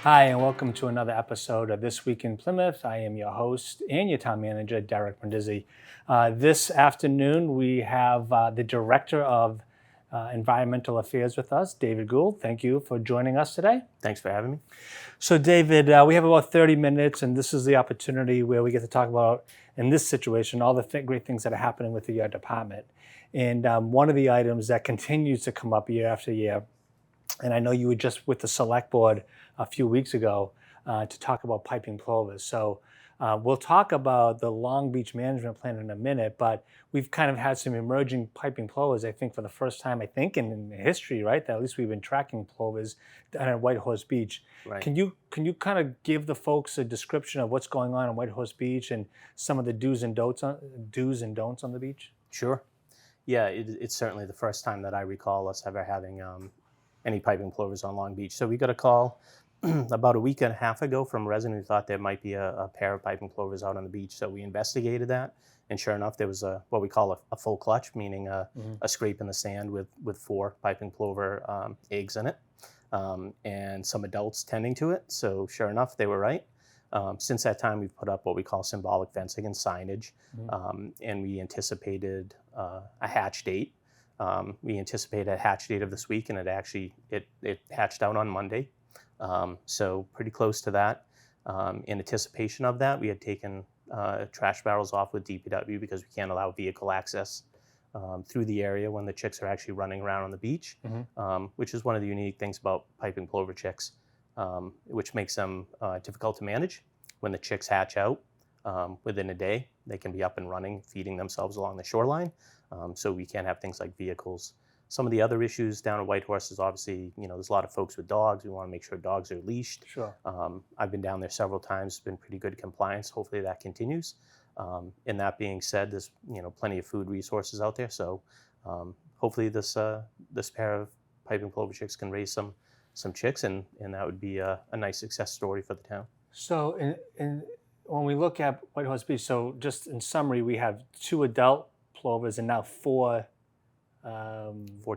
Hi, and welcome to another episode of This Week in Plymouth. I am your host and your town manager, Derek Brindisi. This afternoon, we have the Director of Environmental Affairs with us, David Gould. Thank you for joining us today. Thanks for having me. So, David, we have about 30 minutes, and this is the opportunity where we get to talk about, in this situation, all the great things that are happening with your department. And one of the items that continues to come up year after year, and I know you were just with the select board a few weeks ago to talk about piping plovers. So we'll talk about the Long Beach management plan in a minute, but we've kind of had some emerging piping plovers, I think, for the first time, in history, right? That at least we've been tracking plovers down at White Horse Beach. Right. Can you kind of give the folks a description of what's going on White Horse Beach and some of the do's and don'ts on the beach? Sure. Yeah, it's certainly the first time that I recall us ever having any piping plovers on Long Beach. So we got a call about a week and a half ago from a resident who thought there might be a pair of piping plovers out on the beach. So we investigated that, and sure enough, there was what we call a full clutch, meaning a scrape in the sand with 4 piping plover eggs in it, and some adults tending to it. So sure enough, they were right. Since that time, we've put up what we call symbolic fencing and signage, and we anticipated a hatch date. We anticipated a hatch date of this week, and it hatched out on Monday. So pretty close to that. In anticipation of that, we had taken trash barrels off with DPW because we can't allow vehicle access through the area when the chicks are actually running around on the beach, which is one of the unique things about piping plover chicks, which makes them difficult to manage. When the chicks hatch out, within a day, they can be up and running, feeding themselves along the shoreline. So we can't have things like vehicles. Some of the other issues down at White Horse is obviously, there's a lot of folks with dogs. We want to make sure dogs are leashed. Sure. I've been down there several times, been pretty good compliance. Hopefully that continues. And that being said, there's, plenty of food resources out there. So hopefully this pair of piping plover chicks can raise some chicks, and that would be a nice success story for the town. So when we look at White Horse Beach, so just in summary, we have 2 adult plovers and now 4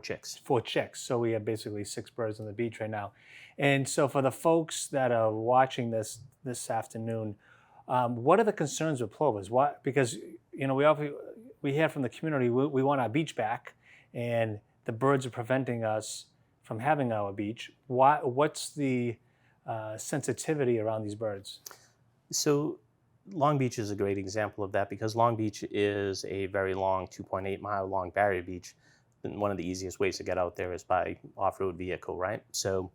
chicks. 4 chicks. So we have basically 6 birds on the beach right now. And so for the folks that are watching this afternoon, what are the concerns with plovers? Because we hear from the community we want our beach back, and the birds are preventing us from having our beach. What's the sensitivity around these birds? So Long Beach is a great example of that because Long Beach is a very long, 2.8 mile long barrier beach. And one of the easiest ways to get out there is by off-road vehicle, right? So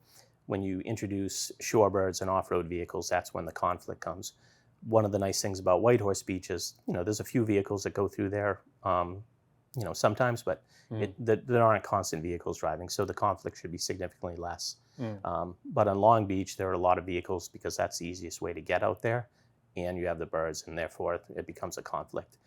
when you introduce shorebirds and off-road vehicles, that's when the conflict comes. One of the nice things about White Horse Beach is, there's a few vehicles that go through there, sometimes, but there aren't constant vehicles driving, so the conflict should be significantly less. But on Long Beach, there are a lot of vehicles because that's the easiest way to get out there, and you have the birds, and therefore it becomes a conflict.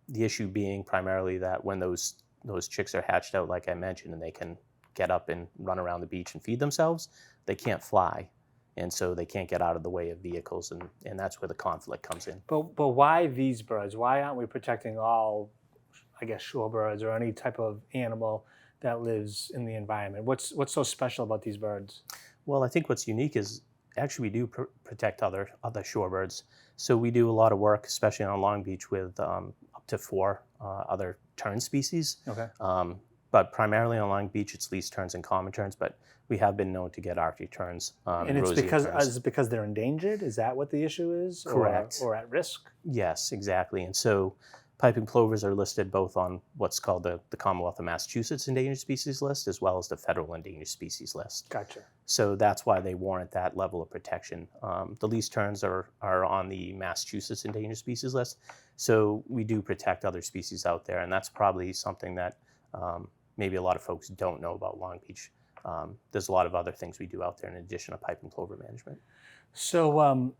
The issue being primarily that when those chicks are hatched out, like I mentioned, and they can get up and run around the beach and feed themselves, they can't fly. And so they can't get out of the way of vehicles, and that's where the conflict comes in. But why these birds? Why aren't we protecting all, shorebirds or any type of animal that lives in the environment? What's so special about these birds? Well, I think what's unique is actually we do protect other shorebirds. So we do a lot of work, especially on Long Beach, with up to 4 other tern species. Okay. But primarily on Long Beach, it's least terns and common terns, but we have been known to get Arctic terns. And it's because they're endangered? Is that what the issue is? Correct. Or at risk? Yes, exactly. And so piping plovers are listed both on what's called the Commonwealth of Massachusetts Endangered Species List as well as the Federal Endangered Species List. Gotcha. So that's why they warrant that level of protection. The least terns are on the Massachusetts Endangered Species List. So we do protect other species out there, and that's probably something that maybe a lot of folks don't know about Long Beach. There's a lot of other things we do out there in addition to piping plover management. So,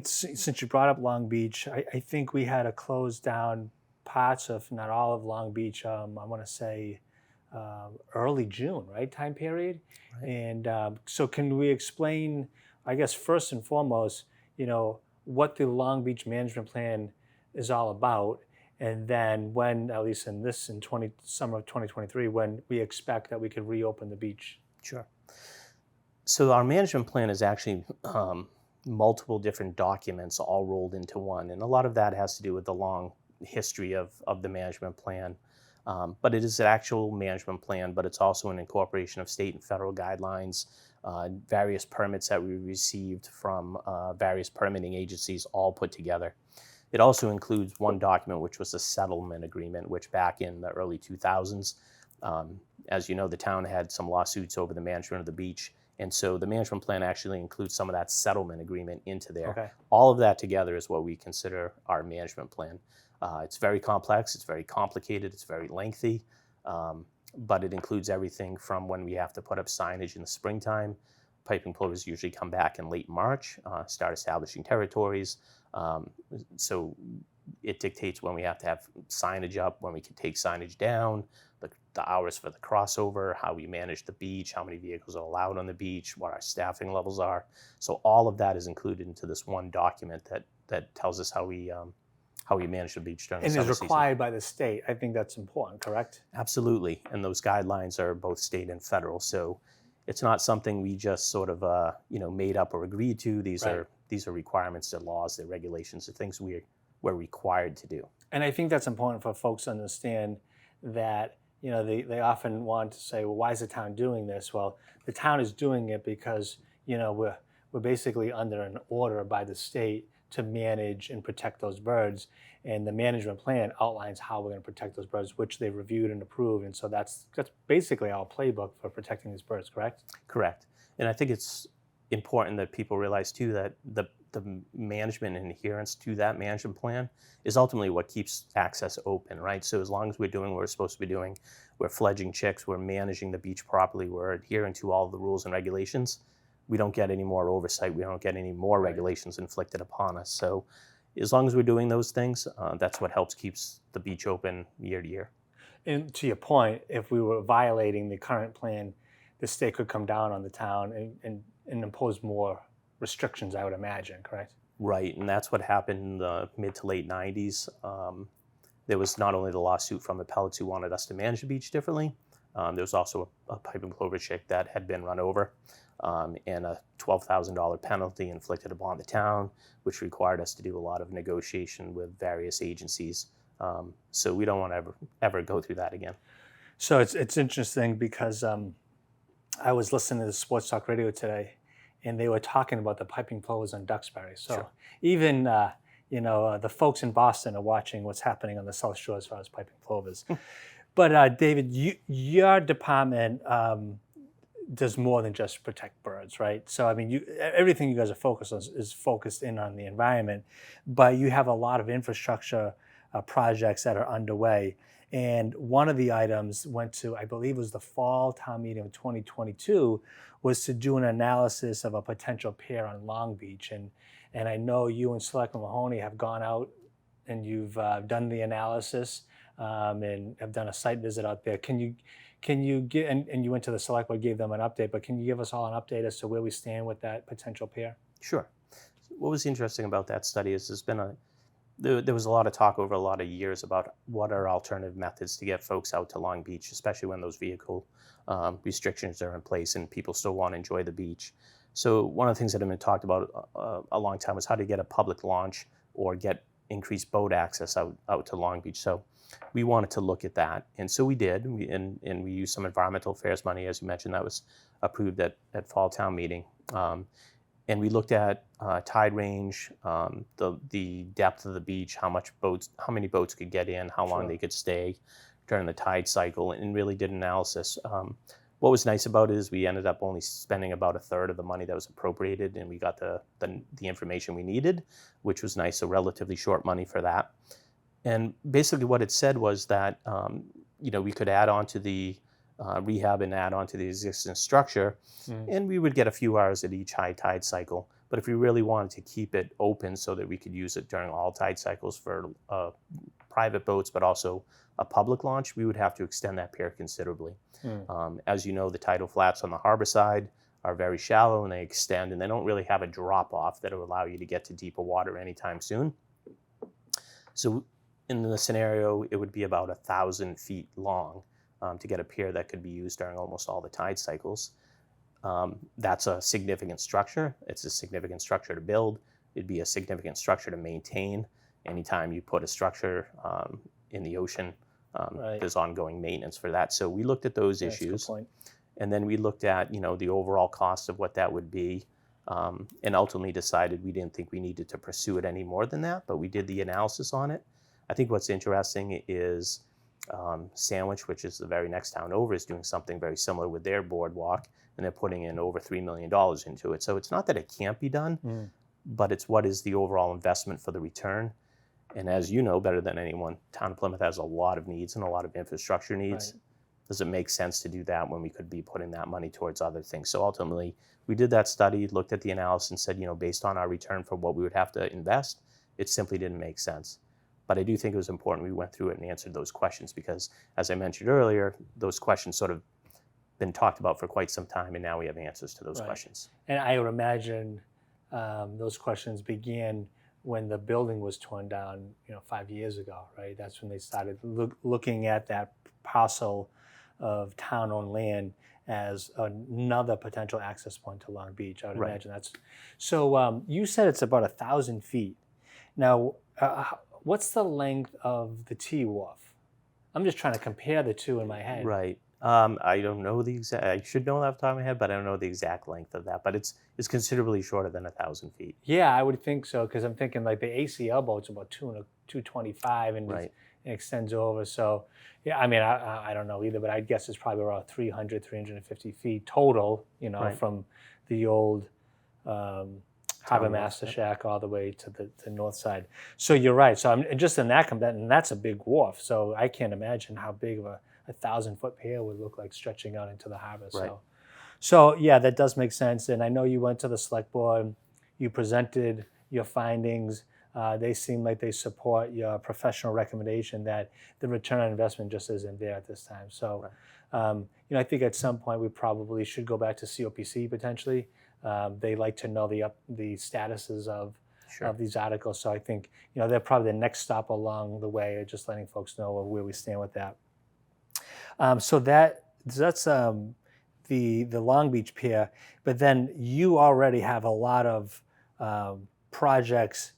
since you brought up Long Beach, I think we had to close down parts of, not all of Long Beach, I want to say early June, right, time period? Right. And so can we explain, I guess, first and foremost, what the Long Beach management plan is all about, and then when, at least in summer of 2023, when we expect that we could reopen the beach? Sure. So our management plan is actually multiple different documents all rolled into one, and a lot of that has to do with the long history of the management plan. But it is an actual management plan, but it's also an incorporation of state and federal guidelines, various permits that we received from various permitting agencies all put together. It also includes one document, which was a settlement agreement, which back in the early 2000s, as you know, the town had some lawsuits over the management of the beach. And so the management plan actually includes some of that settlement agreement into there. Okay. All of that together is what we consider our management plan. It's very complex, it's very complicated, it's very lengthy, but it includes everything from when we have to put up signage in the springtime. Piping plovers usually come back in late March, start establishing territories. So it dictates when we have to have signage up, when we can take signage down, the hours for the crossover, how we manage the beach, how many vehicles are allowed on the beach, what our staffing levels are. So all of that is included into this one document that tells us how we manage the beach during the summer And is season. required by the state. I think that's important, correct? Absolutely, and those guidelines are both state and federal. So it's not something we just sort of made up or agreed to. These are requirements, they're laws, they're regulations, they're things we're required to do. And I think that's important for folks to understand that, they often want to say, well, why is the town doing this? Well, the town is doing it because, we're basically under an order by the state to manage and protect those birds. And the management plan outlines how we're going to protect those birds, which they reviewed and approved. And so that's basically our playbook for protecting these birds, correct? Correct. And I think it's important that people realize too that the management and adherence to that management plan is ultimately what keeps access open, right? So as long as we're doing what we're supposed to be doing, we're fledging chicks, we're managing the beach properly, we're adhering to all of the rules and regulations, we don't get any more oversight, we don't get any more regulations inflicted upon us. So as long as we're doing those things, that's what helps keeps the beach open year to year. And to your point, if we were violating the current plan, the state could come down on the town and impose more restrictions, I would imagine, correct? Right, and that's what happened in the mid to late 90s. There was not only the lawsuit from appellates who wanted us to manage the beach differently, there was also a piping plover chick that had been run over, and a $12,000 penalty inflicted upon the town, which required us to do a lot of negotiation with various agencies. So we don't want to ever go through that again. So it's interesting because I was listening to the Sports Talk Radio today, and they were talking about the piping plovers on Duxbury. So Sure. even the folks in Boston are watching what's happening on the South Shore as far as piping plovers. But David, your department does more than just protect birds, right? So I mean, everything you guys are focused on is focused in on the environment, but you have a lot of infrastructure projects that are underway. And one of the items went to, I believe it was the fall town meeting of 2022, was to do an analysis of a potential pier on Long Beach. And I know you and Selectman Mahoney have gone out and you've done the analysis and have done a site visit out there. Can you give, and you went to the select board, gave them an update, but can you give us all an update as to where we stand with that potential pier? Sure. What was interesting about that study is there was a lot of talk over a lot of years about what are alternative methods to get folks out to Long Beach, especially when those vehicle restrictions are in place and people still want to enjoy the beach. So one of the things that have been talked about a long time was how to get a public launch or get increased boat access out to Long Beach. So we wanted to look at that, and so we did. And we used some environmental affairs money, as you mentioned, that was approved at fall town meeting. And we looked at tide range, the depth of the beach, how many boats could get in, how long they could stay during the tide cycle, and really did an analysis. What was nice about it is we ended up only spending about a third of the money that was appropriated, and we got the information we needed, which was nice. So relatively short money for that. And basically, what it said was that we could add on to the rehab and add on to the existing structure, and we would get a few hours at each high tide cycle. But if we really wanted to keep it open so that we could use it during all tide cycles for private boats, but also a public launch, we would have to extend that pier considerably. As you know, the tidal flats on the harbor side are very shallow and they extend, and they don't really have a drop off that will allow you to get to deeper water anytime soon. So in the scenario, it would be about 1,000 feet long to get a pier that could be used during almost all the tide cycles. That's a significant structure. It's a significant structure to build. It'd be a significant structure to maintain. Anytime you put a structure in the ocean, Right. there's ongoing maintenance for that. So we looked at those That's a good issues, point. and then we looked at the overall cost of what that would be, and ultimately decided we didn't think we needed to pursue it any more than that. But we did the analysis on it. I think what's interesting is Sandwich, which is the very next town over, is doing something very similar with their boardwalk, and they're putting in over $3 million into it. So it's not that it can't be done, but it's what is the overall investment for the return. And as you know better than anyone, Town of Plymouth has a lot of needs and a lot of infrastructure needs. Right. Does it make sense to do that when we could be putting that money towards other things? So ultimately, we did that study, looked at the analysis, and said, based on our return for what we would have to invest, it simply didn't make sense. But I do think it was important we went through it and answered those questions because, as I mentioned earlier, those questions sort of been talked about for quite some time, and now we have answers to those Right. questions. And I would imagine those questions began when the building was torn down, 5 years ago, right? That's when they started looking at that parcel of town-owned land as another potential access point to Long Beach. I would Right. imagine that's. So you said it's about 1,000 feet. Now, what's the length of the T-Wharf? I'm just trying to compare the two in my head. Right. I don't know the exact. I should know that off the top of my head, but I don't know the exact length of that. But it's considerably shorter than 1,000 feet. Yeah, I would think so because I'm thinking like the ACL boat's about 225 and Right. it extends over. So yeah, I mean I don't know either, but I'd guess it's probably around 350 feet total. Right. From the old Harbormaster Yep. shack all the way to the north side. So you're right. So I'm just in that and that's a big wharf. So I can't imagine how big of a 1,000-foot pier would look like stretching out into the harbor. Right. So yeah, that does make sense. And I know you went to the select board, you presented your findings. They seem like they support your professional recommendation that the return on investment just isn't there at this time. So, I think at some point we probably should go back to COPC potentially. They like to know the statuses of these articles. So I think they're probably the next stop along the way, just letting folks know where we stand with that. So that's the Long Beach Pier, but then you already have a lot of projects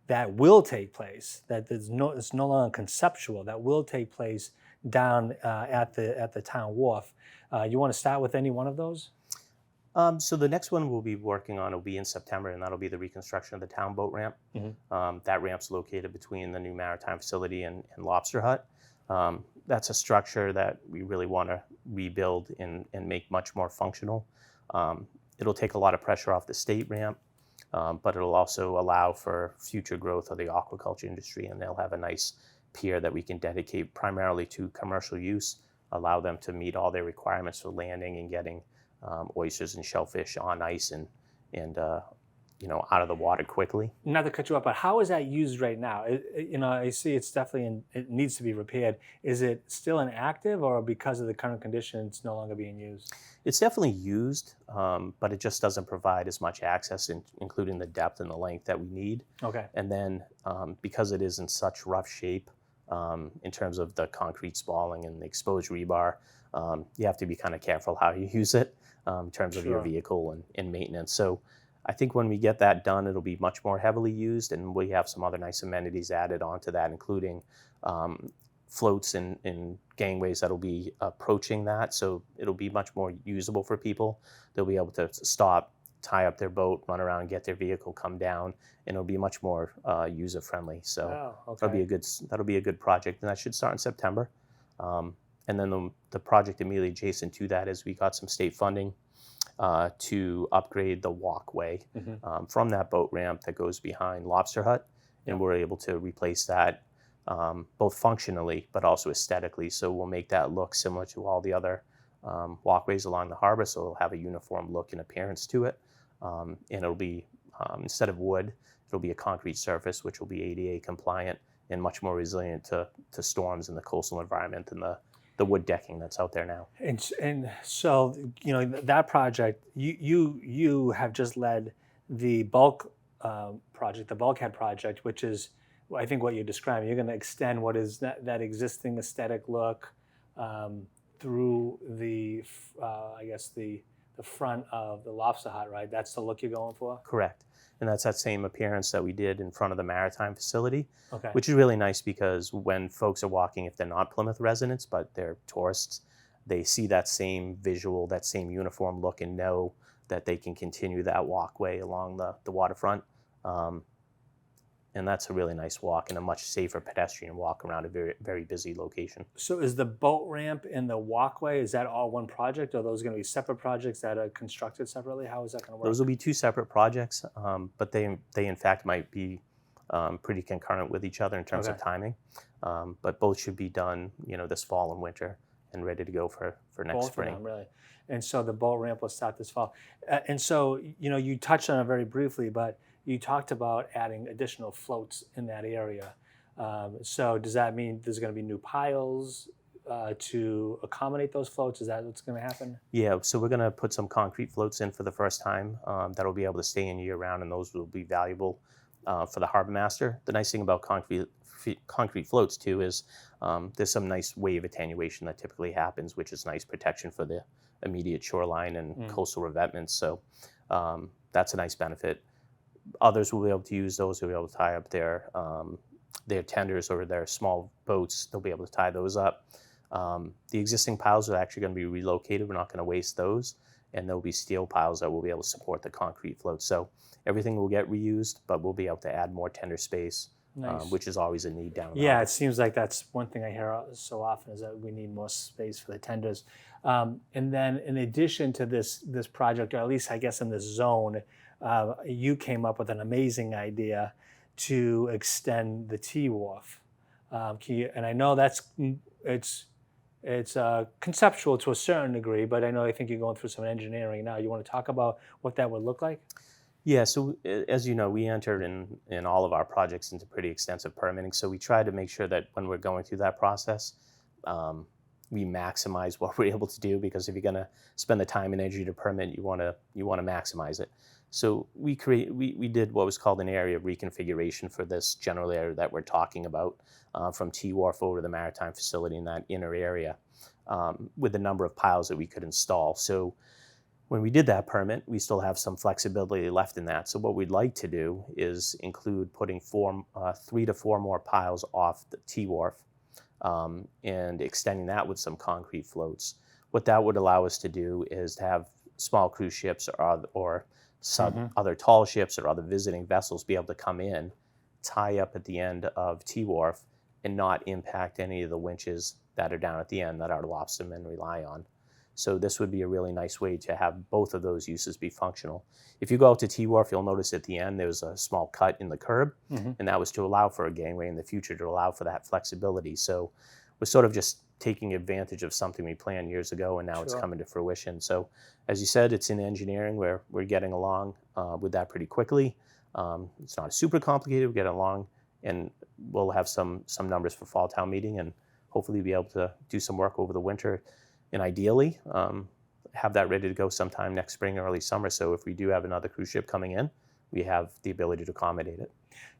that will take place. It's no longer conceptual. That will take place down at the town wharf. You want to start with any one of those? So the next one we'll be working on will be in September, and that'll be the reconstruction of the town boat ramp. That ramp's located between the new maritime facility and Lobster Hut. That's a structure that we really want to rebuild and make much more functional. It'll take a lot of pressure off the state ramp, but it'll also allow for future growth of the aquaculture industry, and they'll have a nice pier that we can dedicate primarily to commercial use, allow them to meet all their requirements for landing and getting oysters and shellfish on ice and out of the water quickly. Not to cut you off, but how is that used right now? I see it's definitely it needs to be repaired. Is it still inactive, or because of the current condition, it's no longer being used? It's definitely used, but it just doesn't provide as much access, including the depth and the length that we need. Okay. And then because it is in such rough shape in terms of the concrete spalling and the exposed rebar, you have to be kind of careful how you use it in terms of your vehicle and maintenance. So I think when we get that done, it'll be much more heavily used, and we have some other nice amenities added onto that, including floats and gangways that'll be approaching that. So it'll be much more usable for people. They'll be able to stop, tie up their boat, run around, get their vehicle, come down, and it'll be much more user friendly. So that'll be a good project, and that should start in September. And then the project immediately adjacent to that is we got some state funding to upgrade the walkway from that boat ramp that goes behind Lobster Hut, and we're able to replace that both functionally but also aesthetically. So we'll make that look similar to all the other walkways along the harbor, so it'll have a uniform look and appearance to it. And it'll be, instead of wood, it'll be a concrete surface, which will be ADA compliant and much more resilient to storms in the coastal environment than the wood decking that's out there now. And so that project, you have just led the bulk project, the bulkhead project, which is I think what you're describing. You're going to extend what is that existing aesthetic look through the the front of the lobster hut, right? That's the look you're going for? Correct. And that's that same appearance that we did in front of the maritime facility, Okay. which is really nice because when folks are walking, if they're not Plymouth residents, but they're tourists, they see that same visual, that same uniform look, and know that they can continue that walkway along the waterfront. And that's a really nice walk and a much safer pedestrian walk around a very, very busy location. So is the boat ramp and the walkway, is that all one project, or are those going to be separate projects that are constructed separately? How is that going to work? Those will be two separate projects, but they in fact might be pretty concurrent with each other in terms of timing. But both should be done, this fall and winter and ready to go for next Both spring. of them, really. And so the boat ramp will start this fall. And so, you touched on it very briefly, but you talked about adding additional floats in that area. So does that mean there's going to be new piles to accommodate those floats? Is that what's going to happen? Yeah, so we're going to put some concrete floats in for the first time that'll be able to stay in year round, and those will be valuable for the Harbormaster. The nice thing about concrete floats too is there's some nice wave attenuation that typically happens, which is nice protection for the immediate shoreline and coastal revetments. So that's a nice benefit. Others will be able to use those. They'll be able to tie up their tenders or their small boats. They'll be able to tie those up. The existing piles are actually going to be relocated. We're not going to waste those. And there'll be steel piles that will be able to support the concrete float. So everything will get reused, but we'll be able to add more tender space, which is always a need down the Yeah, line. it seems like that's one thing I hear so often, is that we need more space for the tenders. And then in addition to this project, or at least I guess in this zone, you came up with an amazing idea to extend the T-Wharf. And I know it's conceptual to a certain degree, but I think you're going through some engineering now. You want to talk about what that would look like? Yeah, so as you know, we entered in all of our projects into pretty extensive permitting. So we try to make sure that when we're going through that process, we maximize what we're able to do, because if you're going to spend the time and energy to permit, you want to maximize it. So we did what was called an area of reconfiguration for this general area that we're talking about, from T-Wharf over to the maritime facility in that inner area, with the number of piles that we could install. So when we did that permit, we still have some flexibility left in that. So what we'd like to do is include putting 3 to 4 more piles off the T-Wharf, and extending that with some concrete floats. What that would allow us to do is to have small cruise ships or some other tall ships or other visiting vessels be able to come in, tie up at the end of T-Wharf, and not impact any of the winches that are down at the end that our lobstermen rely on. So this would be a really nice way to have both of those uses be functional. If you go out to T-Wharf, you'll notice at the end there's a small cut in the curb, and that was to allow for a gangway in the future, to allow for that flexibility. So we're sort of just taking advantage of something we planned years ago, and now it's coming to fruition. So as you said, it's in engineering where we're getting along with that pretty quickly. It's not super complicated. We're getting along, and we'll have some numbers for fall town meeting, and hopefully be able to do some work over the winter, and ideally have that ready to go sometime next spring, early summer. So if we do have another cruise ship coming in, we have the ability to accommodate it.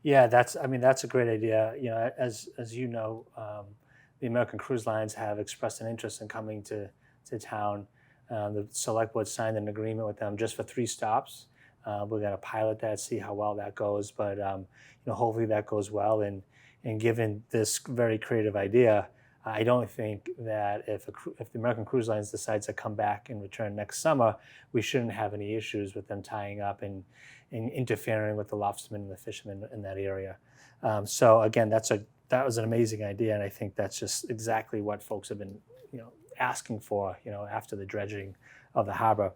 Yeah, that's a great idea. As you know, the American Cruise Lines have expressed an interest in coming to town. The select board signed an agreement with them just for 3 stops. We're going to pilot that, see how well that goes. But hopefully that goes well. And given this very creative idea, I don't think that if the American Cruise Lines decides to come back and return next summer, we shouldn't have any issues with them tying up and interfering with the lobstermen and the fishermen in that area. So again, that was an amazing idea, and I think that's just exactly what folks have been asking for after the dredging of the harbor.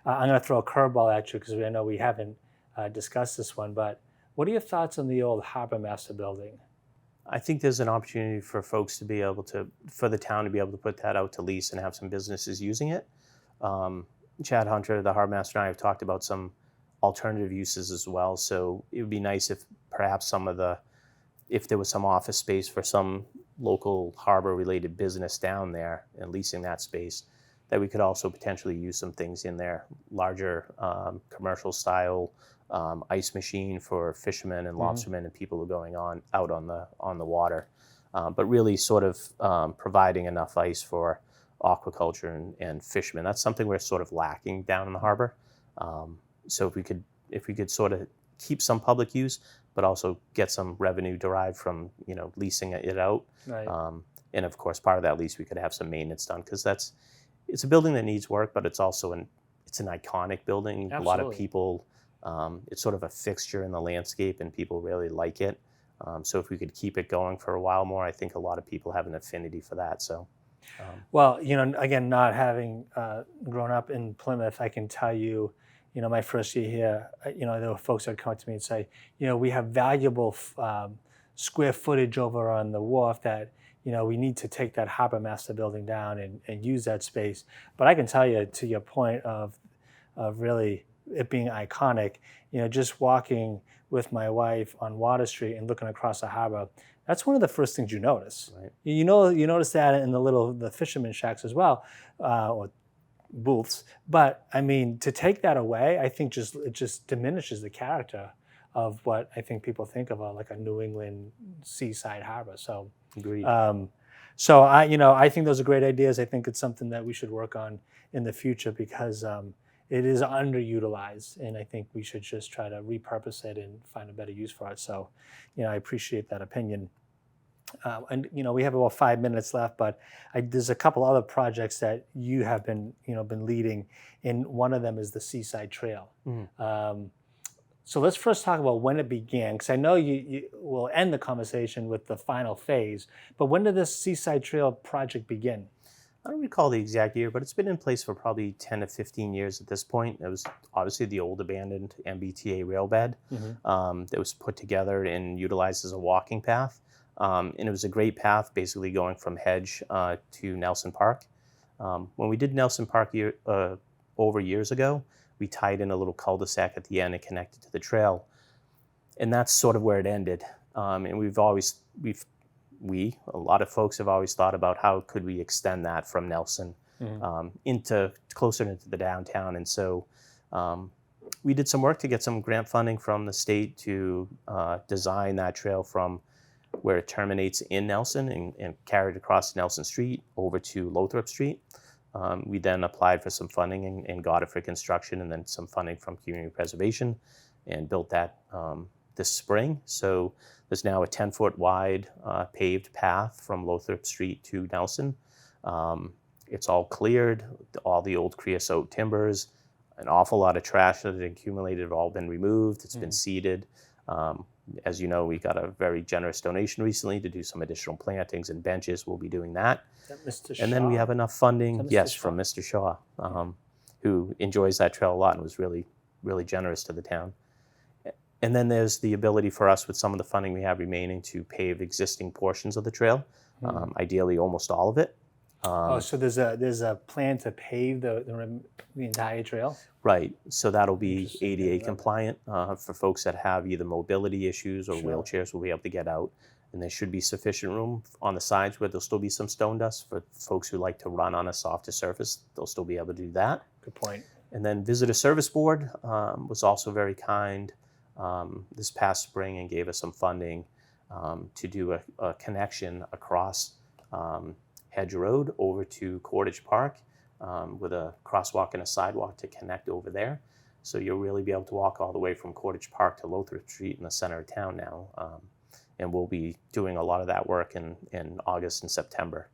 I'm going to throw a curveball at you, because I know we haven't discussed this one, but what are your thoughts on the old Harbormaster building? I think there's an opportunity for folks to be able to, for the town to be able to put that out to lease and have some businesses using it. Chad Hunter, the Harbormaster, and I have talked about some alternative uses as well. So it would be nice if perhaps if there was some office space for some local harbor-related business down there and leasing that space, that we could also potentially use some things in there, larger commercial style ice machine for fishermen and lobstermen and people who are going out on the water, but really sort of providing enough ice for aquaculture and fishermen. That's something we're sort of lacking down in the harbor. So if we could sort of keep some public use, but also get some revenue derived from leasing it out. Right. And of course, part of that lease we could have some maintenance done, because it's a building that needs work, but it's also an iconic building. Absolutely. A lot of people, it's sort of a fixture in the landscape, and people really like it. So if we could keep it going for a while more, I think a lot of people have an affinity for that. So. Well, again, not having grown up in Plymouth, I can tell you, my first year here, there were folks that would come up to me and say, we have valuable square footage over on the wharf that, we need to take that Harbormaster building down and use that space. But I can tell you, to your point of really it being iconic, just walking with my wife on Water Street and looking across the harbor, that's one of the first things you notice. Right. You notice that in the fisherman shacks as well, or booths. But I mean, to take that away, I think it just diminishes the character of what I think people think of like a New England seaside harbor. So, agreed. So I think those are great ideas. I think it's something that we should work on in the future, because it is underutilized, and I think we should just try to repurpose it and find a better use for it. So, I appreciate that opinion. And we have about 5 minutes left, but there's a couple other projects that you have been leading, and one of them is the Seaside Trail. Mm-hmm. So let's first talk about when it began, because I know you will end the conversation with the final phase. But when did this Seaside Trail project begin? I don't recall the exact year, but it's been in place for probably 10 to 15 years at this point. It was obviously the old abandoned MBTA rail bed that was put together and utilized as a walking path. And it was a great path, basically going from Hedge to Nelson Park. When we did Nelson Park over years ago, we tied in a little cul-de-sac at the end and connected to the trail. And that's sort of where it ended. And a lot of folks have always thought about how could we extend that from Nelson into closer into the downtown. And so we did some work to get some grant funding from the state to design that trail from where it terminates in Nelson and carried across Nelson Street over to Lothrop Street. We then applied for some funding and got it for construction, and then some funding from community preservation, and built that this spring. So there's now a 10-foot wide paved path from Lothrop Street to Nelson. It's all cleared. All the old creosote timbers, an awful lot of trash that had accumulated have all been removed. It's been seeded. As you know, we got a very generous donation recently to do some additional plantings and benches. We'll be doing that. Mr. Shaw? And then we have enough funding, yes, Shaw? from Mr. Shaw, who enjoys that trail a lot and was really, really generous to the town. And then there's the ability for us, with some of the funding we have remaining, to pave existing portions of the trail, ideally almost all of it. So there's a plan to pave the entire trail? Right. So that'll be ADA compliant for folks that have either mobility issues or wheelchairs will be able to get out. And there should be sufficient room on the sides where there'll still be some stone dust for folks who like to run on a softer surface. They'll still be able to do that. Good point. And then Visitor Service Board was also very kind this past spring and gave us some funding to do a connection across Hedge Road over to Cordage Park with a crosswalk and a sidewalk to connect over there. So you'll really be able to walk all the way from Cordage Park to Lothrop Street in the center of town now. And we'll be doing a lot of that work in August and September.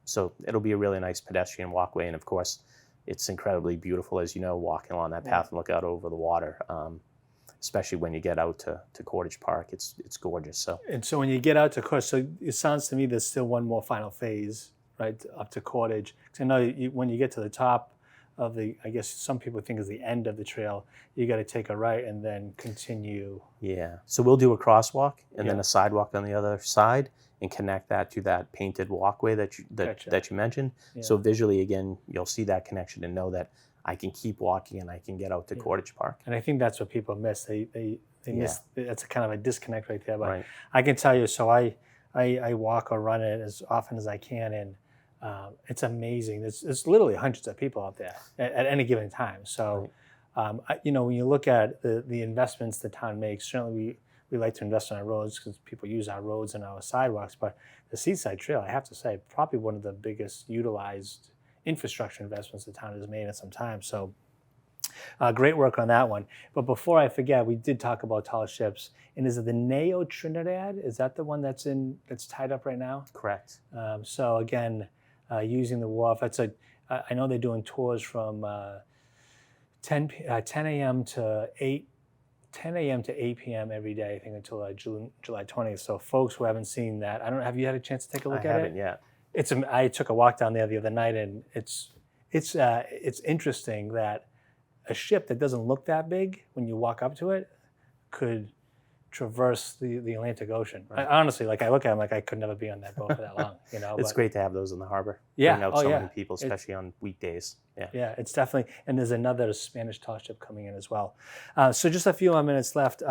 So it'll be a really nice pedestrian walkway. And of course, it's incredibly beautiful, as you know, walking along that path and look out over the water. Especially when you get out to Cordage Park, it's gorgeous. And so when you get out to Cordage, so it sounds to me there's still one more final phase, right, up to Cordage. Because I know when you get to the top of I guess some people think is the end of the trail, you got to take a right and then continue. Yeah. So we'll do a crosswalk and then a sidewalk on the other side and connect that to that painted walkway that you mentioned. Yeah. So visually, again, you'll see that connection and know that I can keep walking and I can get out to Cordage Park. And I think that's what people miss. They miss. That's a kind of a disconnect right there. But right. I can tell you, so I walk or run it as often as I can, and it's amazing. It's literally hundreds of people out there at any given time. So, when you look at the investments the town makes, certainly we like to invest in our roads because people use our roads and our sidewalks. But the Seaside Trail, I have to say, probably one of the biggest utilized infrastructure investments the town has made in some time. So great work on that one. But before I forget, we did talk about tall ships. And is it the Neo Trinidad? Is that the one that's tied up right now? Correct. So again, using the wharf. I know they're doing tours from 10 a.m. to 8 p.m. every day, I think, until July 20th. So folks who haven't seen that, have you had a chance to take a look at it? I haven't yet. I took a walk down there the other night, and it's interesting that a ship that doesn't look that big when you walk up to it could traverse the Atlantic Ocean. Right. Honestly, like I look at them like I could never be on that boat for that long. It's great to have those in the harbor. Yeah. Bring out so many people, especially on weekdays. Yeah. Yeah, it's definitely, and there's another Spanish tall ship coming in as well. So just a few more minutes left.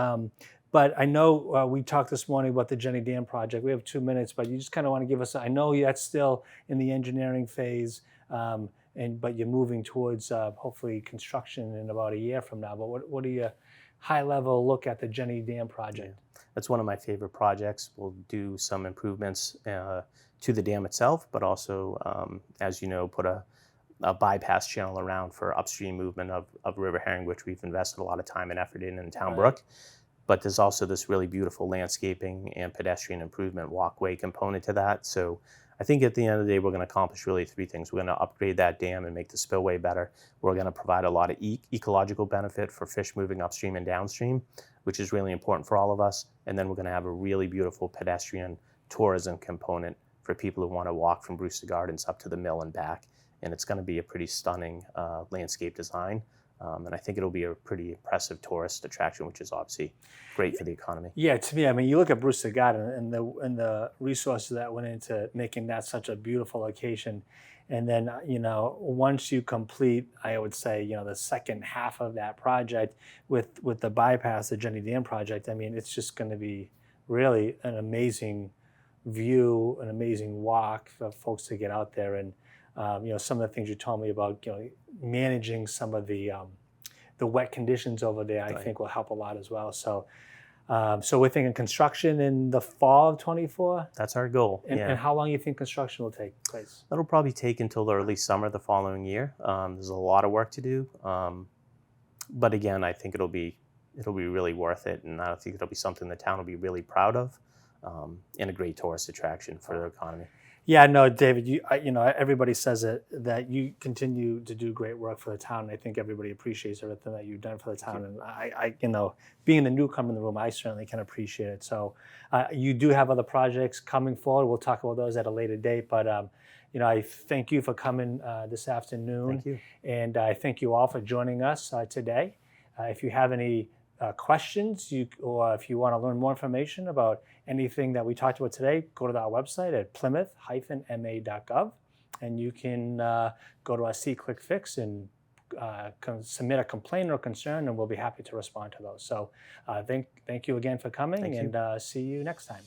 But I know we talked this morning about the Jenny Dam project. We have 2 minutes, but you just kind of want to give us, I know that's still in the engineering phase, but you're moving towards hopefully construction in about a year from now. But what are your high-level look at the Jenny Dam project? Yeah. That's one of my favorite projects. We'll do some improvements to the dam itself, but also, as you know, put a bypass channel around for upstream movement of river herring, which we've invested a lot of time and effort in Town Brook. But there's also this really beautiful landscaping and pedestrian improvement walkway component to that. So I think at the end of the day, we're going to accomplish really three things. We're going to upgrade that dam and make the spillway better. We're going to provide a lot of ecological benefit for fish moving upstream and downstream, which is really important for all of us. And then we're going to have a really beautiful pedestrian tourism component for people who want to walk from Brewster Gardens up to the mill and back. And it's going to be a pretty stunning landscape design. And I think it'll be a pretty impressive tourist attraction, which is obviously great for the economy. Yeah, to me, I mean, you look at Brewster Garden and the resources that went into making that such a beautiful location. And then, once you complete, I would say, the second half of that project with the bypass, the Jenny Dam project, I mean, it's just going to be really an amazing view, an amazing walk for folks to get out there. And some of the things you told me about, managing some of the wet conditions over there, I think will help a lot as well. So, so we're thinking construction in the fall of 24. That's our goal. And how long do you think construction will take place? That'll probably take until the early summer the following year. There's a lot of work to do, but again, I think it'll be really worth it, and I think it'll be something the town will be really proud of, and a great tourist attraction for the economy. Yeah, no, David, everybody says it, that you continue to do great work for the town. And I think everybody appreciates everything that you've done for the town. And I being the newcomer in the room, I certainly can appreciate it. So you do have other projects coming forward. We'll talk about those at a later date. But, I thank you for coming this afternoon. Thank you. And I thank you all for joining us today. If you have any questions, or if you want to learn more information about anything that we talked about today, go to our website at plymouth-ma.gov, and you can go to our See-Click Fix and submit a complaint or concern, and we'll be happy to respond to those. So thank you again for coming, and see you next time.